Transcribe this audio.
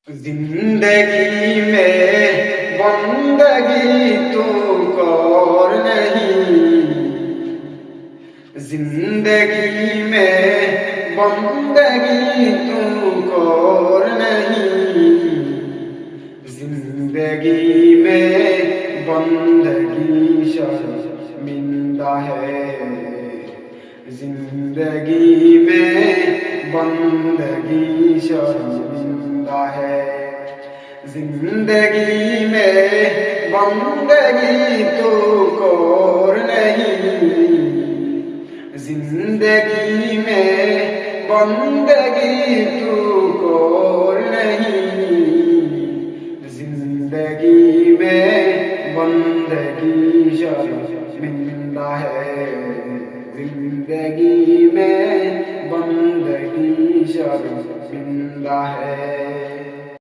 زندگی میں بندگی تو کور نہیں، زندگی میں بندگی تو کور نہیں، زندگی میں بندگی شرمندہ ہے، زندگی میں بندگی شرمندہ ہے، زندگی میں بندگی تو کور نہیں، زندگی میں بندگی تو کور نہیں، زندگی میں بندگی شرمندہ ہے، زندگی میں بندگی شرمندہ ہے۔